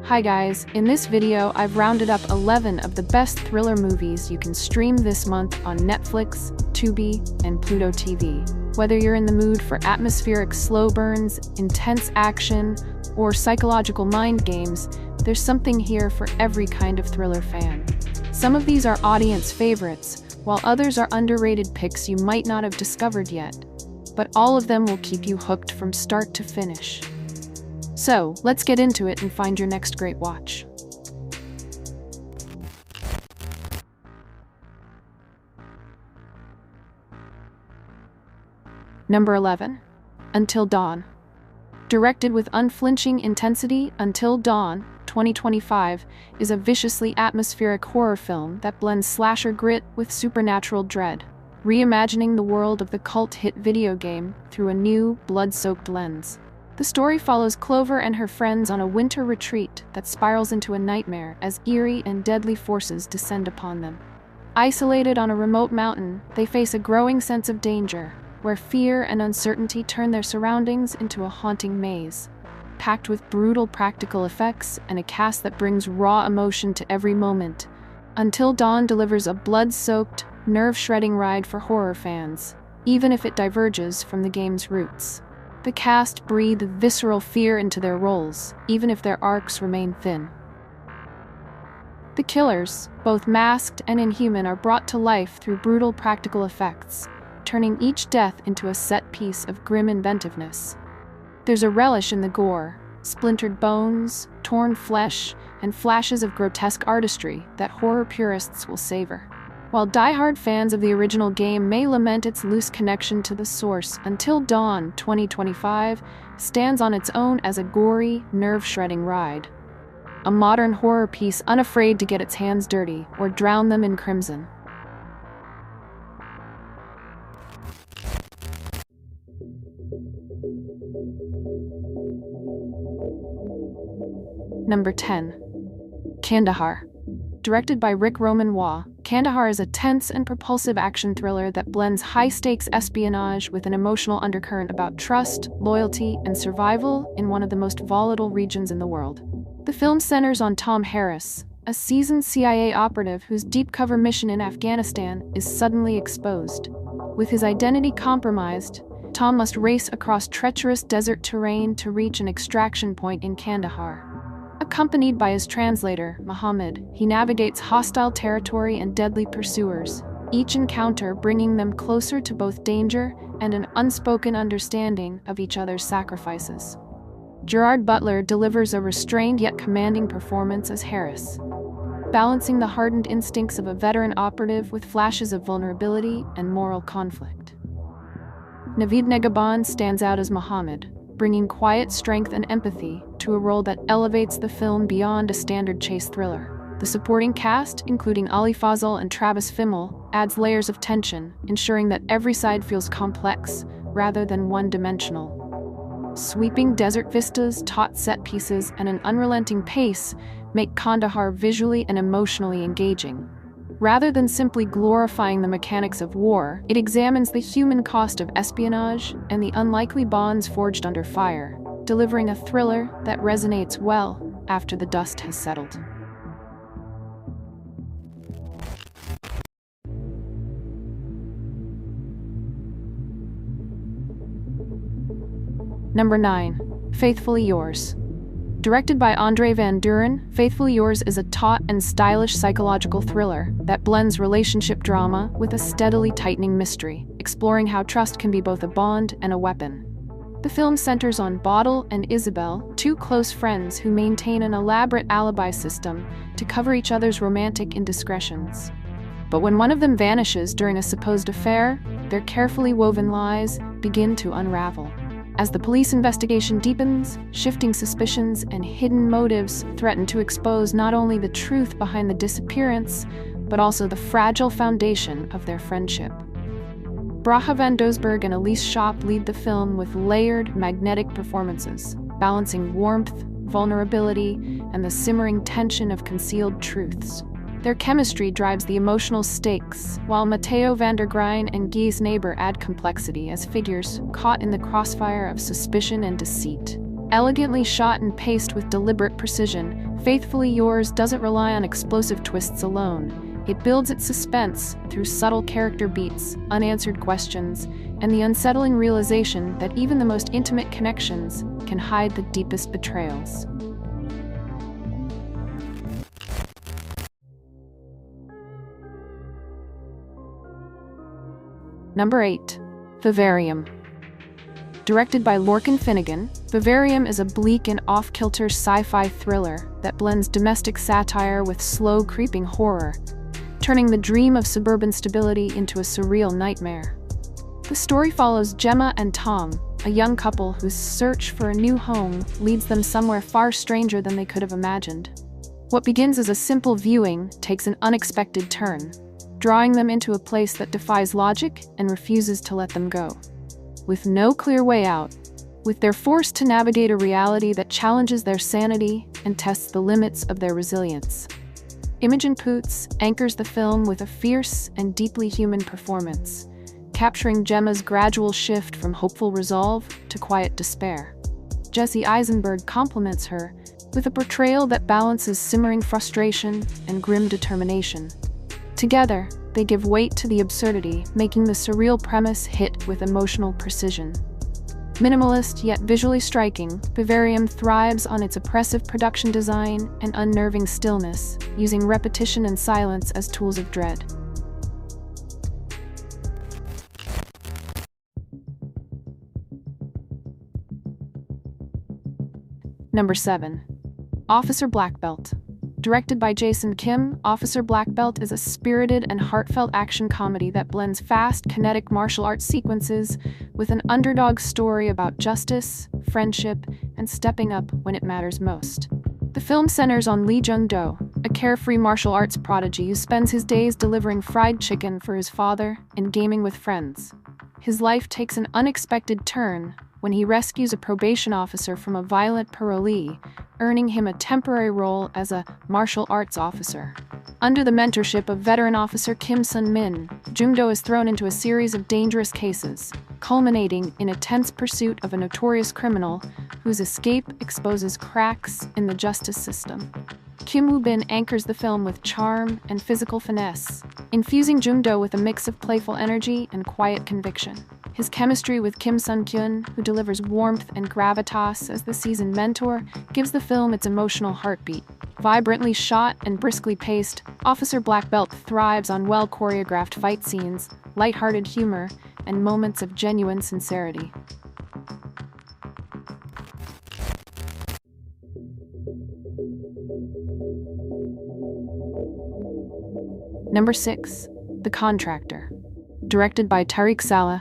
Hi guys, in this video I've rounded up 11 of the best thriller movies you can stream this month on Netflix, Tubi, and Pluto TV. Whether you're in the mood for atmospheric slow burns, intense action, or psychological mind games, there's something here for every kind of thriller fan. Some of these are audience favorites, while others are underrated picks you might not have discovered yet. But all of them will keep you hooked from start to finish. So, let's get into it and find your next great watch. Number 11. Until Dawn. Directed with unflinching intensity, Until Dawn, 2025, is a viciously atmospheric horror film that blends slasher grit with supernatural dread, reimagining the world of the cult hit video game through a new, blood-soaked lens. The story follows Clover and her friends on a winter retreat that spirals into a nightmare as eerie and deadly forces descend upon them. Isolated on a remote mountain, they face a growing sense of danger, where fear and uncertainty turn their surroundings into a haunting maze. Packed with brutal practical effects and a cast that brings raw emotion to every moment, Until Dawn delivers a blood-soaked, nerve-shredding ride for horror fans, even if it diverges from the game's roots. The cast breathe visceral fear into their roles, even if their arcs remain thin. The killers, both masked and inhuman, are brought to life through brutal practical effects, turning each death into a set piece of grim inventiveness. There's a relish in the gore, splintered bones, torn flesh, and flashes of grotesque artistry that horror purists will savor. While die-hard fans of the original game may lament its loose connection to the source, Until Dawn 2025 stands on its own as a gory, nerve-shredding ride. A modern horror piece unafraid to get its hands dirty or drown them in crimson. Number 10. Kandahar. Directed by Rick Roman-Waugh, Kandahar is a tense and propulsive action thriller that blends high-stakes espionage with an emotional undercurrent about trust, loyalty, and survival in one of the most volatile regions in the world. The film centers on Tom Harris, a seasoned CIA operative whose deep-cover mission in Afghanistan is suddenly exposed. With his identity compromised, Tom must race across treacherous desert terrain to reach an extraction point in Kandahar. Accompanied by his translator, Muhammad, he navigates hostile territory and deadly pursuers, each encounter bringing them closer to both danger and an unspoken understanding of each other's sacrifices. Gerard Butler delivers a restrained yet commanding performance as Harris, balancing the hardened instincts of a veteran operative with flashes of vulnerability and moral conflict. Naveed Negahban stands out as Muhammad, bringing quiet strength and empathy to a role that elevates the film beyond a standard chase thriller. The supporting cast, including Ali Fazal and Travis Fimmel, adds layers of tension, ensuring that every side feels complex rather than one-dimensional. Sweeping desert vistas, taut set pieces, and an unrelenting pace make Kandahar visually and emotionally engaging. Rather than simply glorifying the mechanics of war, it examines the human cost of espionage and the unlikely bonds forged under fire, delivering a thriller that resonates well after the dust has settled. Number 9. Faithfully Yours. Directed by Andre Van Duren, Faithfully Yours is a taut and stylish psychological thriller that blends relationship drama with a steadily tightening mystery, exploring how trust can be both a bond and a weapon. The film centers on Bottle and Isabel, two close friends who maintain an elaborate alibi system to cover each other's romantic indiscretions. But when one of them vanishes during a supposed affair, their carefully woven lies begin to unravel. As the police investigation deepens, shifting suspicions and hidden motives threaten to expose not only the truth behind the disappearance, but also the fragile foundation of their friendship. Braha van Doesburg and Elise Schopp lead the film with layered, magnetic performances, balancing warmth, vulnerability, and the simmering tension of concealed truths. Their chemistry drives the emotional stakes, while Matteo van der Grijn and Guy's neighbor add complexity as figures caught in the crossfire of suspicion and deceit. Elegantly shot and paced with deliberate precision, Faithfully Yours doesn't rely on explosive twists alone. It builds its suspense through subtle character beats, unanswered questions, and the unsettling realization that even the most intimate connections can hide the deepest betrayals. Number 8. Bavarium. Directed by Lorcan Finnegan, Bavarium is a bleak and off-kilter sci-fi thriller that blends domestic satire with slow, creeping horror, turning the dream of suburban stability into a surreal nightmare. The story follows Gemma and Tom, a young couple whose search for a new home leads them somewhere far stranger than they could have imagined. What begins as a simple viewing takes an unexpected turn, drawing them into a place that defies logic and refuses to let them go. With no clear way out, they're forced to navigate a reality that challenges their sanity and tests the limits of their resilience. Imogen Poots anchors the film with a fierce and deeply human performance, capturing Gemma's gradual shift from hopeful resolve to quiet despair. Jesse Eisenberg complements her with a portrayal that balances simmering frustration and grim determination. Together, they give weight to the absurdity, making the surreal premise hit with emotional precision. Minimalist yet visually striking, Bavarium thrives on its oppressive production design and unnerving stillness, using repetition and silence as tools of dread. Number 7. Officer Black Belt. Directed by Jason Kim, Officer Black Belt is a spirited and heartfelt action comedy that blends fast, kinetic martial arts sequences with an underdog story about justice, friendship, and stepping up when it matters most. The film centers on Lee Jung-do, a carefree martial arts prodigy who spends his days delivering fried chicken for his father and gaming with friends. His life takes an unexpected turn when he rescues a probation officer from a violent parolee, earning him a temporary role as a martial arts officer. Under the mentorship of veteran officer Kim Sun-min, Jung-do is thrown into a series of dangerous cases, culminating in a tense pursuit of a notorious criminal whose escape exposes cracks in the justice system. Kim Woo-bin anchors the film with charm and physical finesse, infusing Jung-do with a mix of playful energy and quiet conviction. His chemistry with Kim Sun-kyun, who delivers warmth and gravitas as the seasoned mentor, gives the film its emotional heartbeat. Vibrantly shot and briskly paced, Officer Black Belt thrives on well-choreographed fight scenes, lighthearted humor, and moments of genuine sincerity. Number 6. The Contractor. Directed by Tariq Saleh,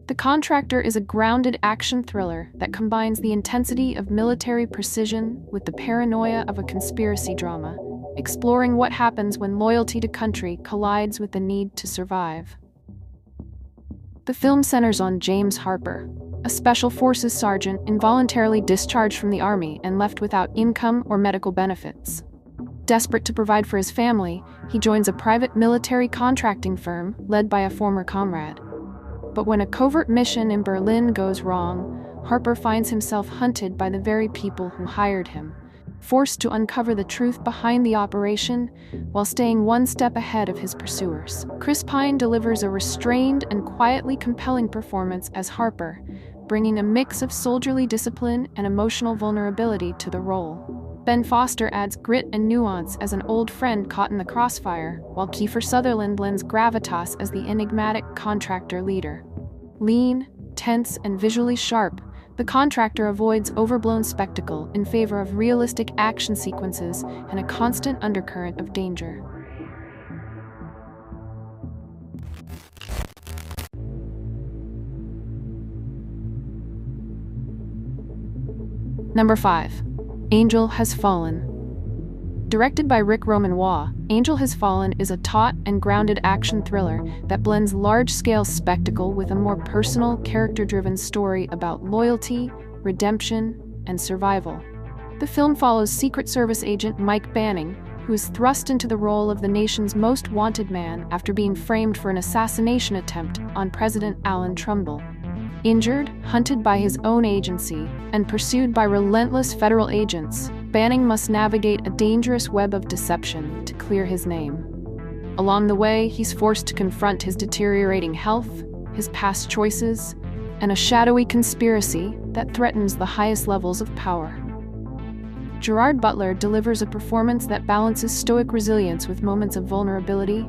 The Contractor is a grounded action thriller that combines the intensity of military precision with the paranoia of a conspiracy drama, exploring what happens when loyalty to country collides with the need to survive. The film centers on James Harper, a Special Forces sergeant involuntarily discharged from the Army and left without income or medical benefits. Desperate to provide for his family, he joins a private military contracting firm led by a former comrade. But when a covert mission in Berlin goes wrong, Harper finds himself hunted by the very people who hired him, forced to uncover the truth behind the operation while staying one step ahead of his pursuers. Chris Pine delivers a restrained and quietly compelling performance as Harper, bringing a mix of soldierly discipline and emotional vulnerability to the role. Ben Foster adds grit and nuance as an old friend caught in the crossfire, while Kiefer Sutherland lends gravitas as the enigmatic contractor leader. Lean, tense, and visually sharp, The Contractor avoids overblown spectacle in favor of realistic action sequences and a constant undercurrent of danger. Number 5. Angel Has Fallen. Directed by Rick Roman Waugh, Angel Has Fallen is a taut and grounded action thriller that blends large-scale spectacle with a more personal, character-driven story about loyalty, redemption, and survival. The film follows Secret Service agent Mike Banning, who is thrust into the role of the nation's most wanted man after being framed for an assassination attempt on President Alan Trumbull. Injured, hunted by his own agency, and pursued by relentless federal agents, Banning must navigate a dangerous web of deception to clear his name. Along the way, he's forced to confront his deteriorating health, his past choices, and a shadowy conspiracy that threatens the highest levels of power. Gerard Butler delivers a performance that balances stoic resilience with moments of vulnerability,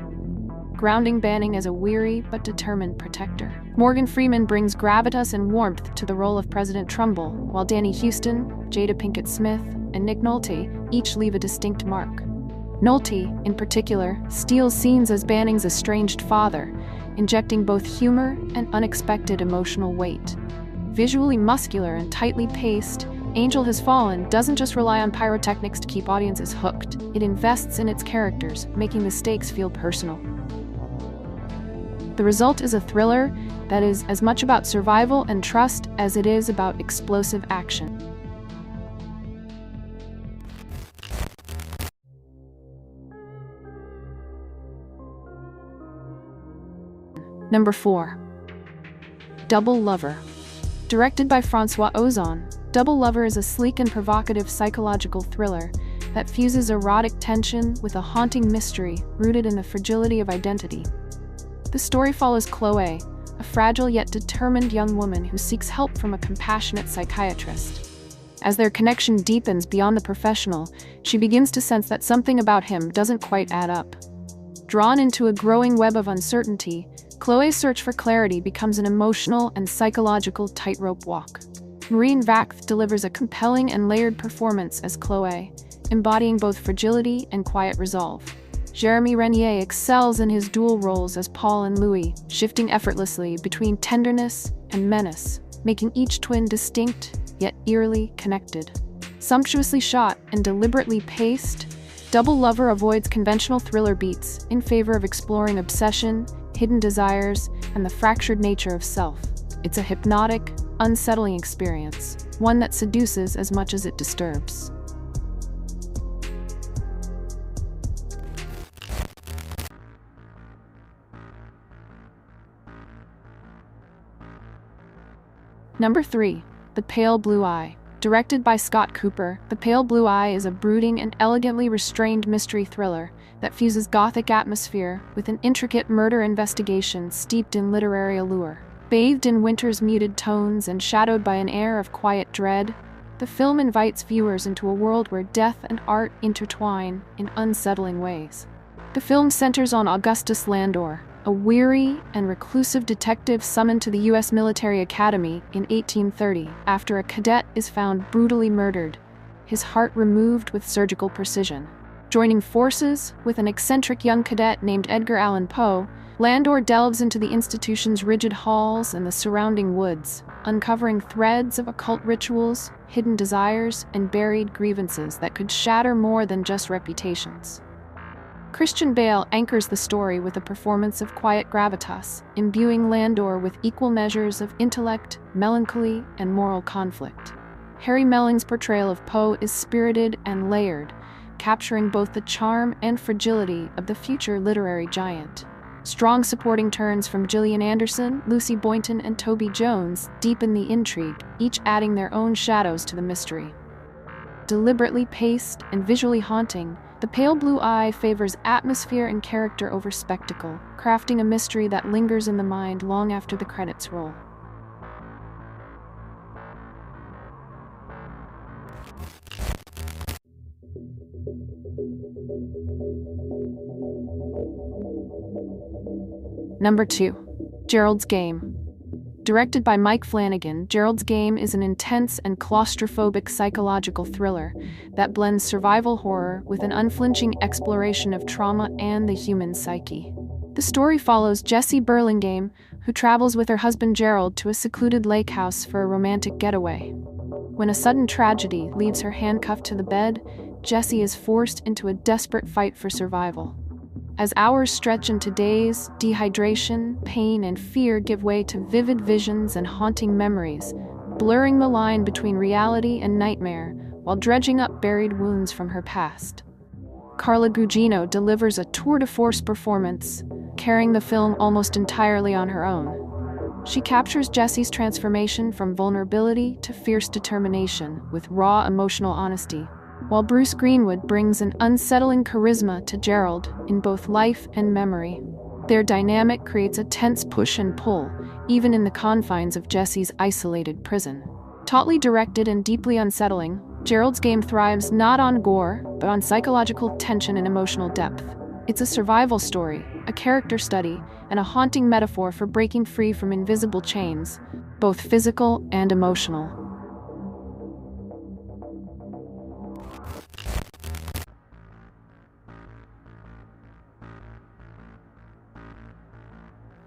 grounding Banning as a weary but determined protector. Morgan Freeman brings gravitas and warmth to the role of President Trumbull, while Danny Huston, Jada Pinkett Smith, and Nick Nolte each leave a distinct mark. Nolte, in particular, steals scenes as Banning's estranged father, injecting both humor and unexpected emotional weight. Visually muscular and tightly paced, Angel Has Fallen doesn't just rely on pyrotechnics to keep audiences hooked. It invests in its characters, making the stakes feel personal. The result is a thriller that is as much about survival and trust as it is about explosive action. Number 4. Double Lover. Directed by Francois Ozon, Double Lover is a sleek and provocative psychological thriller that fuses erotic tension with a haunting mystery rooted in the fragility of identity. The story follows Chloe, a fragile yet determined young woman who seeks help from a compassionate psychiatrist. As their connection deepens beyond the professional, she begins to sense that something about him doesn't quite add up. Drawn into a growing web of uncertainty, Chloe's search for clarity becomes an emotional and psychological tightrope walk. Maureen Vachth delivers a compelling and layered performance as Chloe, embodying both fragility and quiet resolve. Jeremy Renier excels in his dual roles as Paul and Louis, shifting effortlessly between tenderness and menace, making each twin distinct yet eerily connected. Sumptuously shot and deliberately paced, Double Lover avoids conventional thriller beats in favor of exploring obsession, hidden desires, and the fractured nature of self. It's a hypnotic, unsettling experience, one that seduces as much as it disturbs. Number 3. The Pale Blue Eye. Directed by Scott Cooper, The Pale Blue Eye is a brooding and elegantly restrained mystery thriller that fuses gothic atmosphere with an intricate murder investigation steeped in literary allure. Bathed in winter's muted tones and shadowed by an air of quiet dread, the film invites viewers into a world where death and art intertwine in unsettling ways. The film centers on Augustus Landor, a weary and reclusive detective summoned to the U.S. Military Academy in 1830 after a cadet is found brutally murdered, his heart removed with surgical precision. Joining forces with an eccentric young cadet named Edgar Allan Poe, Landor delves into the institution's rigid halls and the surrounding woods, uncovering threads of occult rituals, hidden desires, and buried grievances that could shatter more than just reputations. Christian Bale anchors the story with a performance of quiet gravitas, imbuing Landor with equal measures of intellect, melancholy, and moral conflict. Harry Melling's portrayal of Poe is spirited and layered, capturing both the charm and fragility of the future literary giant. Strong supporting turns from Gillian Anderson, Lucy Boynton, and Toby Jones deepen the intrigue, each adding their own shadows to the mystery. Deliberately paced and visually haunting, The Pale Blue Eye favors atmosphere and character over spectacle, crafting a mystery that lingers in the mind long after the credits roll. Number 2. Geralds Game. Directed by Mike Flanagan, Geralds Game is an intense and claustrophobic psychological thriller that blends survival horror with an unflinching exploration of trauma and the human psyche. The story follows Jessie Burlingame, who travels with her husband Gerald to a secluded lake house for a romantic getaway. When a sudden tragedy leaves her handcuffed to the bed, Jessie is forced into a desperate fight for survival. As hours stretch into days, dehydration, pain, and fear give way to vivid visions and haunting memories, blurring the line between reality and nightmare while dredging up buried wounds from her past. Carla Gugino delivers a tour-de-force performance, carrying the film almost entirely on her own. She captures Jessie's transformation from vulnerability to fierce determination with raw emotional honesty, while Bruce Greenwood brings an unsettling charisma to Gerald in both life and memory. Their dynamic creates a tense push and pull, even in the confines of Jesse's isolated prison. Tautly directed and deeply unsettling, Gerald's Game thrives not on gore, but on psychological tension and emotional depth. It's a survival story, a character study, and a haunting metaphor for breaking free from invisible chains, both physical and emotional.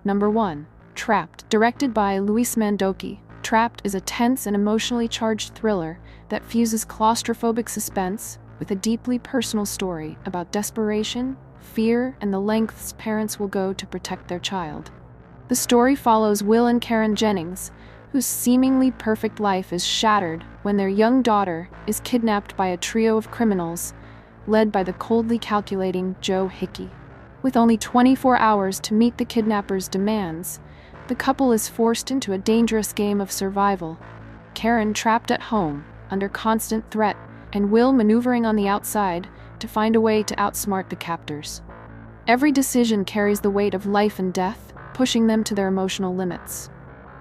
Number 1. Trapped, directed by Luis Mandoki. Trapped is a tense and emotionally charged thriller that fuses claustrophobic suspense with a deeply personal story about desperation, fear, and the lengths parents will go to protect their child. The story follows Will and Karen Jennings, whose seemingly perfect life is shattered when their young daughter is kidnapped by a trio of criminals led by the coldly calculating Joe Hickey. With only 24 hours to meet the kidnappers' demands, the couple is forced into a dangerous game of survival. Karen trapped at home, under constant threat, and Will maneuvering on the outside to find a way to outsmart the captors. Every decision carries the weight of life and death, pushing them to their emotional limits.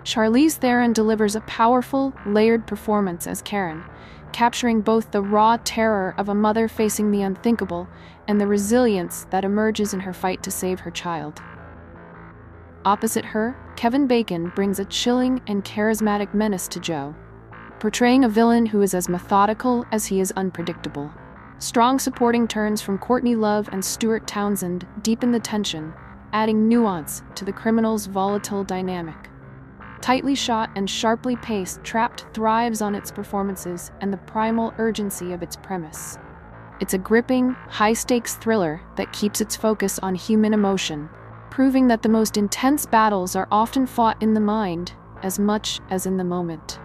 Charlize Theron delivers a powerful, layered performance as Karen, capturing both the raw terror of a mother facing the unthinkable and the resilience that emerges in her fight to save her child. Opposite her, Kevin Bacon brings a chilling and charismatic menace to Joe, portraying a villain who is as methodical as he is unpredictable. Strong supporting turns from Courtney Love and Stuart Townsend deepen the tension, adding nuance to the criminal's volatile dynamic. Tightly shot and sharply paced, Trapped thrives on its performances and the primal urgency of its premise. It's a gripping, high-stakes thriller that keeps its focus on human emotion, proving that the most intense battles are often fought in the mind as much as in the moment.